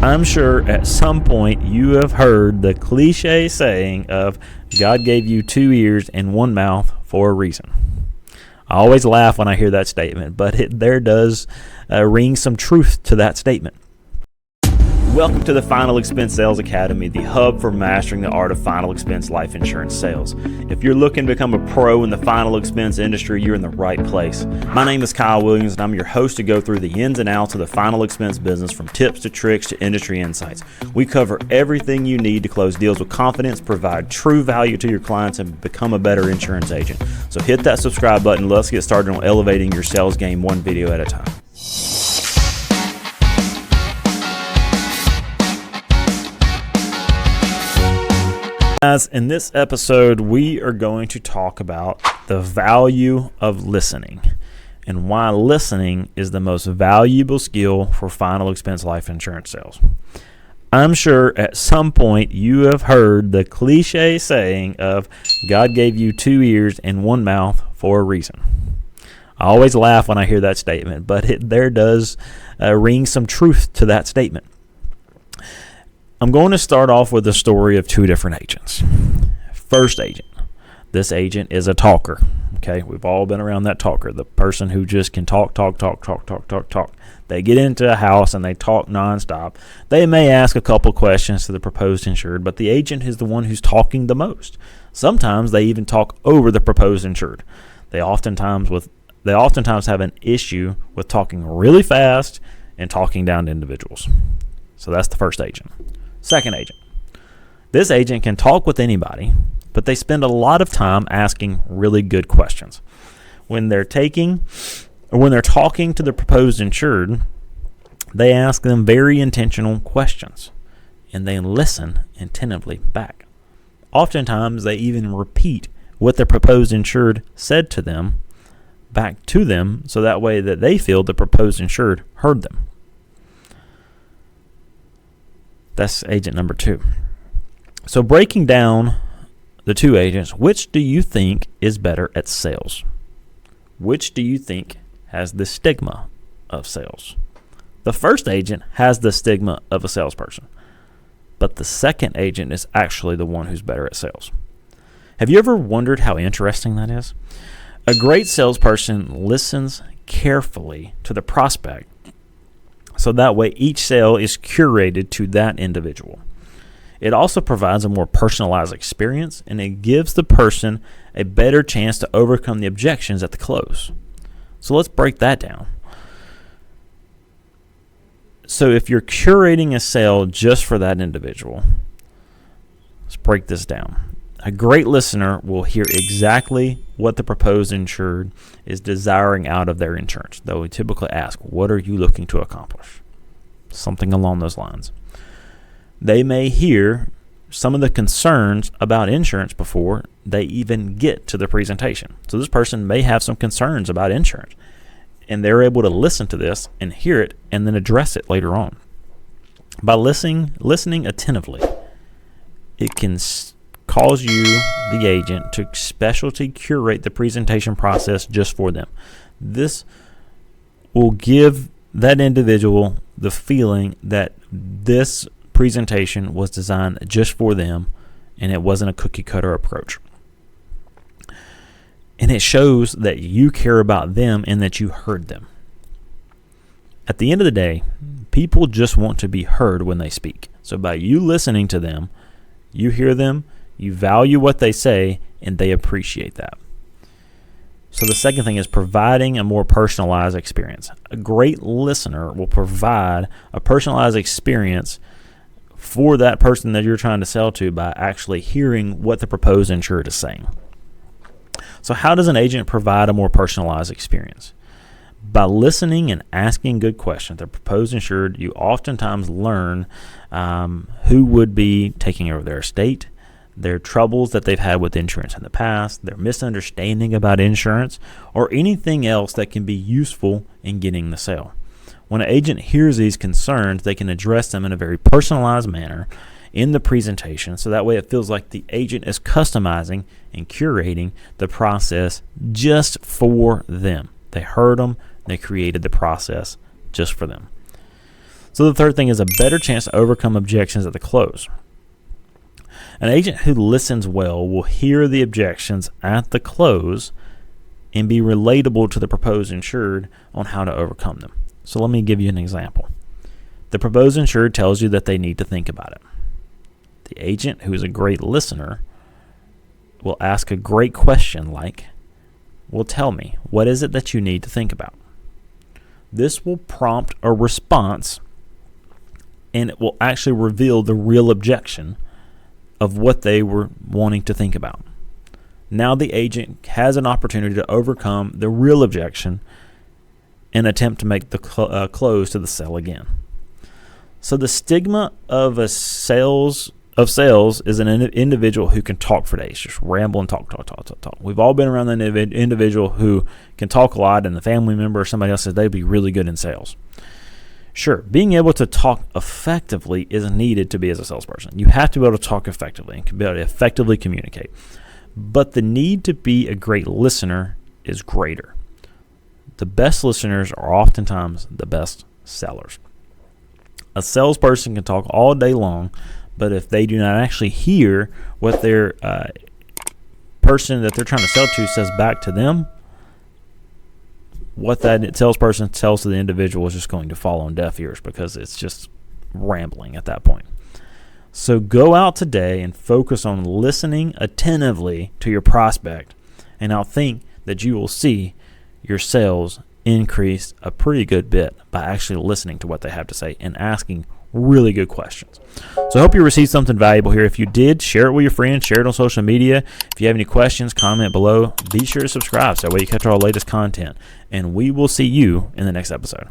I'm sure at some point you have heard the cliche saying of God gave you 2 ears and 1 mouth for a reason. I always laugh when I hear that statement, but there does ring some truth to that statement. Welcome to the Final Expense Sales Academy, the hub for mastering the art of final expense life insurance sales. If you're looking to become a pro in the final expense industry, you're in the right place. My name is Kyle Williams, and I'm your host to go through the ins and outs of the final expense business, from tips to tricks to industry insights. We cover everything you need to close deals with confidence, provide true value to your clients, and become a better insurance agent. So hit that subscribe button. Let's get started on elevating your sales game one video at a time. Guys, in this episode, we are going to talk about the value of listening and why listening is the most valuable skill for final expense life insurance sales. I'm sure at some point you have heard the cliche saying of God gave you 2 ears and 1 mouth for a reason. I always laugh when I hear that statement, but there does ring some truth to that statement. I'm going to start off with the story of 2 different agents. First agent. This agent is a talker. Okay, we've all been around that talker, the person who just can talk. They get into a house and they talk nonstop. They may ask a couple questions to the proposed insured, but the agent is the one who's talking the most. Sometimes they even talk over the proposed insured. They oftentimes have an issue with talking really fast and talking down to individuals. So that's the first agent. Second agent. This agent can talk with anybody, but they spend a lot of time asking really good questions. When they're talking to the proposed insured, they ask them very intentional questions, and they listen attentively back. Oftentimes, they even repeat what the proposed insured said to them back to them, so that way that they feel the proposed insured heard them. That's agent number 2. So breaking down the 2 agents, which do you think is better at sales? Which do you think has the stigma of sales? The first agent has the stigma of a salesperson, but the second agent is actually the one who's better at sales. Have you ever wondered how interesting that is? A great salesperson listens carefully to the prospect, so that way each sale is curated to that individual. It also provides a more personalized experience, and it gives the person a better chance to overcome the objections at the close. So let's break that down. So if you're curating a sale just for that individual, let's break this down. A great listener will hear exactly what the proposed insured is desiring out of their insurance. Though we typically ask, what are you looking to accomplish? Something along those lines. They may hear some of the concerns about insurance before they even get to the presentation. So this person may have some concerns about insurance, and they're able to listen to this and hear it and then address it later on. By listening attentively, it can cause you, the agent, to specialty curate the presentation process just for them. This will give that individual the feeling that this presentation was designed just for them and it wasn't a cookie cutter approach. And it shows that you care about them and that you heard them. At the end of the day, people just want to be heard when they speak. So by you listening to them, you hear them, you value what they say, and they appreciate that. So the second thing is providing a more personalized experience. A great listener will provide a personalized experience for that person that you're trying to sell to by actually hearing what the proposed insured is saying. So how does an agent provide a more personalized experience? By listening and asking good questions. The proposed insured, you oftentimes learn who would be taking over their estate, their troubles that they've had with insurance in the past, their misunderstanding about insurance, or anything else that can be useful in getting the sale. When an agent hears these concerns, they can address them in a very personalized manner in the presentation, so that way it feels like the agent is customizing and curating the process just for them. They heard them, they created the process just for them. So the third thing is a better chance to overcome objections at the close. An agent who listens well will hear the objections at the close and be relatable to the proposed insured on how to overcome them. So let me give you an example. The proposed insured tells you that they need to think about it. The agent, who is a great listener, will ask a great question like, well, tell me, what is it that you need to think about? This will prompt a response, and it will actually reveal the real objection of what they were wanting to think about. Now the agent has an opportunity to overcome the real objection and attempt to make the close to the sale again. So the stigma of sales is an individual who can talk for days, just ramble and talk. We've all been around the individual who can talk a lot, and the family member or somebody else says they'd be really good in sales. Sure, being able to talk effectively is needed to be as a salesperson. You have to be able to talk effectively and be able to effectively communicate. But the need to be a great listener is greater. The best listeners are oftentimes the best sellers. A salesperson can talk all day long, but if they do not actually hear what their person that they're trying to sell to says back to them, what that salesperson tells to the individual is just going to fall on deaf ears because it's just rambling at that point. So go out today and focus on listening attentively to your prospect, and I'll think that you will see your sales increase a pretty good bit by actually listening to what they have to say and asking really good questions. So I hope you received something valuable here. If you did, share it with your friends, share it on social media. If you have any questions, comment below. Be sure to subscribe so that way you catch our latest content. And we will see you in the next episode.